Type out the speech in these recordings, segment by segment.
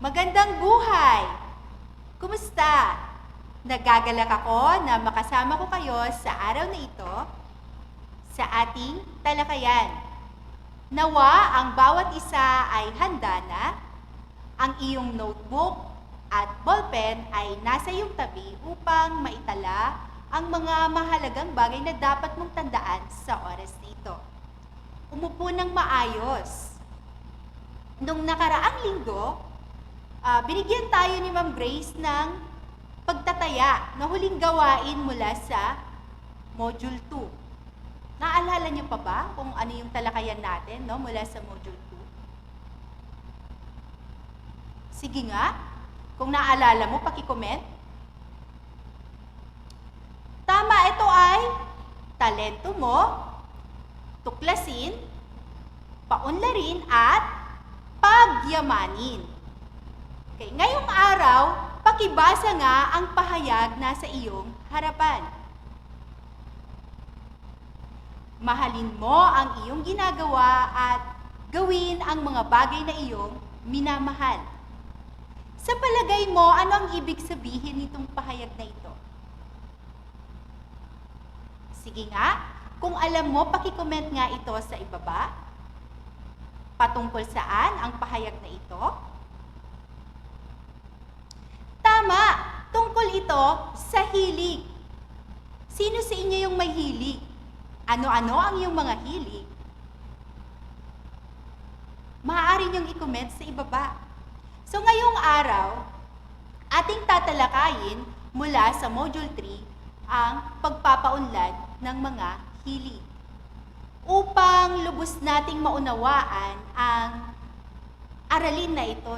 Magandang buhay! Kumusta? Nagagalak ako na makasama ko kayo sa araw na ito sa ating talakayan. Nawa ang bawat isa ay handa na, ang iyong notebook at ballpen ay nasa iyong tabi upang maitala ang mga mahalagang bagay na dapat mong tandaan sa oras na ito. Umupo ng maayos. Nung nakaraang linggo, binigyan tayo ni Ma'am Grace ng pagtataya na huling gawain mula sa Module 2. Naalala niyo pa ba kung ano yung talakayan natin mula sa Module 2? Sige nga, kung naalala mo, paki-comment. Tama, ito ay talento mo, tuklasin, paunlarin at pagyamanin. Okay, ngayong araw, pakibasa nga ang pahayag na sa iyong harapan. Mahalin mo ang iyong ginagawa at gawin ang mga bagay na iyong minamahal. Sa palagay mo, ano ang ibig sabihin nitong pahayag na ito? Sige nga, kung alam mo, paki-comment nga ito sa ibaba. Patungkol saan ang pahayag na ito? Tama, tungkol ito sa hilig. Sino sa inyo yung may hilig? Ano-ano ang iyong mga hilig? Maaari niyong i-comment sa ibaba. So ngayong araw, ating tatalakayin mula sa Module 3 ang pagpapaunlad ng mga hilig. Upang lubos nating maunawaan ang aralin na ito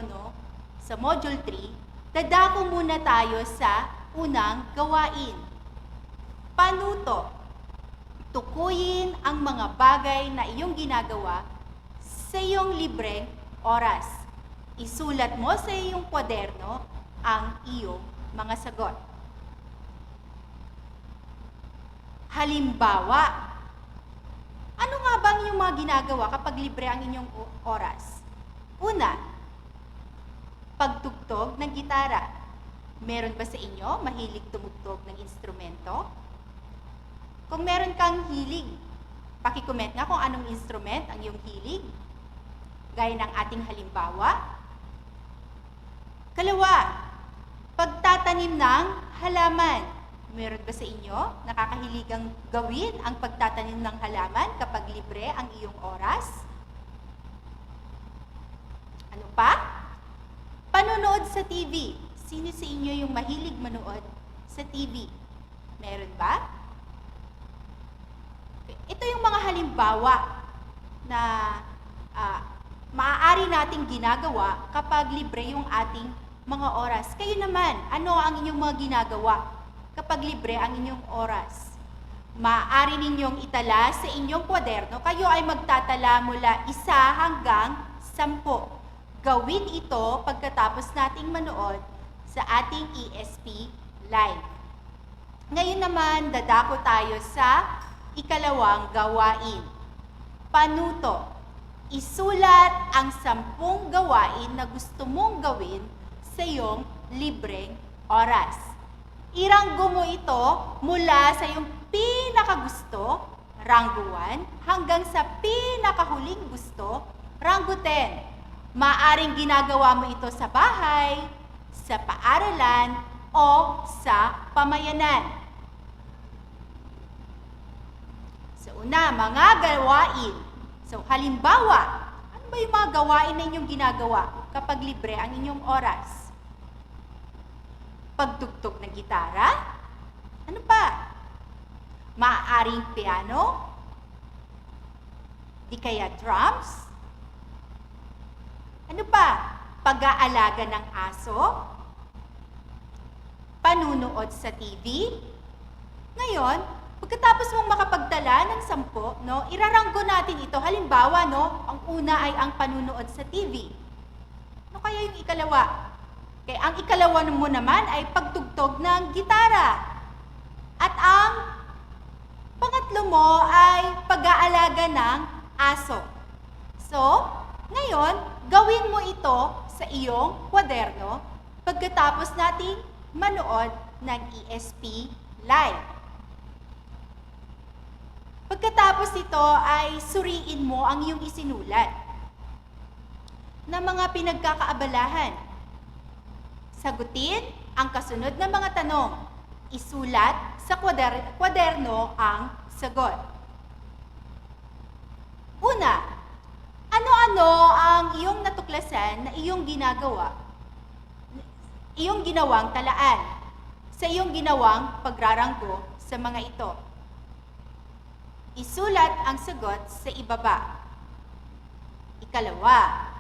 sa Module 3, dadako muna tayo sa unang gawain. Panuto. Tukuyin ang mga bagay na iyong ginagawa sa iyong libreng oras. Isulat mo sa iyong kwaderno ang iyong mga sagot. Halimbawa, ano nga ba ang inyong mga ginagawa kapag libre ang inyong oras? Una, pagtugtog ng gitara. Meron ba sa inyo mahilig tumugtog ng instrumento? Kung meron kang hilig, paki-comment nga kung anong instrument ang iyong hilig. Gaya ng ating halimbawa. Kalawa, pagtatanim ng halaman. Meron ba sa inyo nakakahiligang gawin ang pagtatanim ng halaman kapag libre ang iyong oras? Ano pa? Panonood sa TV. Sino sa inyo yung mahilig manood sa TV? Meron ba? Ito yung mga halimbawa na maaari nating ginagawa kapag libre yung ating mga oras. Kayo naman, ano ang inyong mga ginagawa kapag libre ang inyong oras? Maaari ninyong itala sa inyong kwaderno. Kayo ay magtatala mula 1 hanggang 10. Gawin ito pagkatapos nating manood sa ating ESP Live. Ngayon naman, dadako tayo sa ikalawang gawain. Panuto. Isulat ang 10 gawain na gusto mong gawin sa iyong libreng oras. Iranggo mo ito mula sa iyong pinakagusto, ranggo 1, hanggang sa pinakahuling gusto, ranggo 10. Maaring ginagawa mo ito sa bahay, sa paaralan, o sa pamayanan. So una, mga gawain. So halimbawa, ano ba yung mga gawain na inyong ginagawa kapag libre ang inyong oras? Pagtugtog ng gitara? Ano pa? Maaaring piano? Di kaya drums? Ano pa? Pag-aalaga ng aso? Panunood sa TV? Ngayon, pagkatapos mong makapagtala ng 10, iraranggo natin ito. Halimbawa, ang una ay ang panunood sa TV. Ano kaya yung ikalawa? Okay, ang ikalawa mo naman ay pagtugtog ng gitara. At ang pangatlo mo ay pag-aalaga ng aso. So, Ngayon, gawin mo ito sa iyong kwaderno pagkatapos nating manood ng ESP Live. Pagkatapos ito ay suriin mo ang iyong isinulat na mga pinagkakaabalahan. Sagutin ang kasunod na mga tanong. Isulat sa kwaderno ang sagot. Una, ano-ano ang iyong natuklasan na iyong ginawang talaan sa iyong ginawang pagraranggo sa mga ito? Isulat ang sagot sa ibaba. Ikalawa,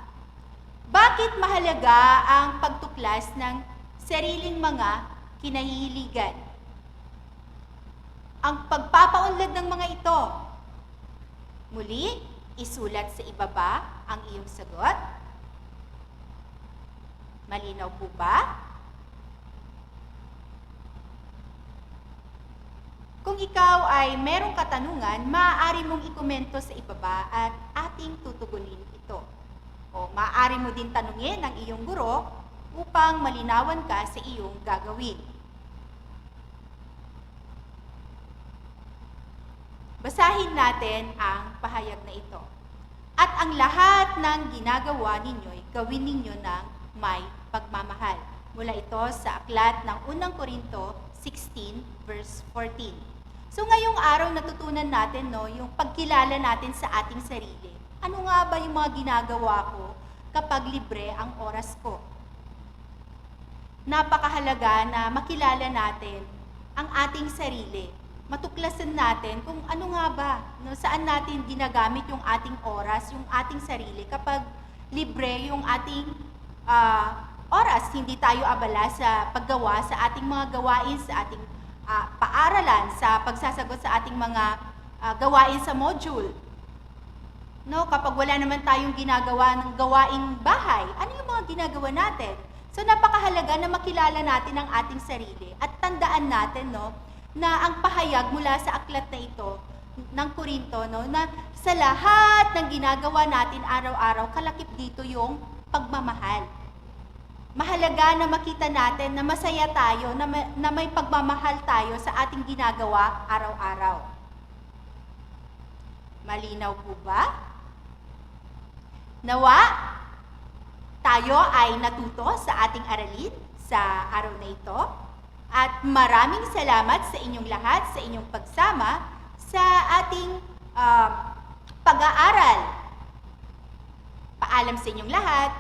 bakit mahalaga ang pagtuklas ng sariling mga kinahihiligan? Ang pagpapaunlad ng mga ito. Muli, isulat sa ibaba ang iyong sagot. Malinaw po ba? Kung ikaw ay merong katanungan, maaari mong ikomento sa ibaba at ating tutugunin ito. O maaari mo din tanungin ang iyong guro upang malinawan ka sa iyong gagawin. Basahin natin ang pahayag na ito. At ang lahat ng ginagawa ninyo'y gawin ninyo ng may pagmamahal. Mula ito sa aklat ng unang Korinto 16 verse 14. So ngayong araw natutunan natin yung pagkilala natin sa ating sarili. Ano nga ba yung mga ginagawa ko kapag libre ang oras ko? Napakahalaga na makilala natin ang ating sarili. Matuklasan natin kung ano nga ba, saan natin ginagamit yung ating oras, yung ating sarili kapag libre yung ating oras. Hindi tayo abala sa paggawa sa ating mga gawain, sa ating paaralan, sa pagsasagot sa ating mga gawain sa module. Kapag wala naman tayong ginagawa ng gawaing bahay, ano yung mga ginagawa natin? So napakahalaga na makilala natin ang ating sarili at tandaan natin na ang pahayag mula sa aklat na ito ng Korinto, na sa lahat ng ginagawa natin araw-araw, kalakip dito yung pagmamahal. Mahalaga na makita natin na masaya tayo, na may pagmamahal tayo sa ating ginagawa araw-araw. Malinaw po ba? Nawa, tayo ay natuto sa ating aralin sa araw na ito. At maraming salamat sa inyong lahat, sa inyong pagsama sa ating pag-aaral. Paalam sa inyong lahat.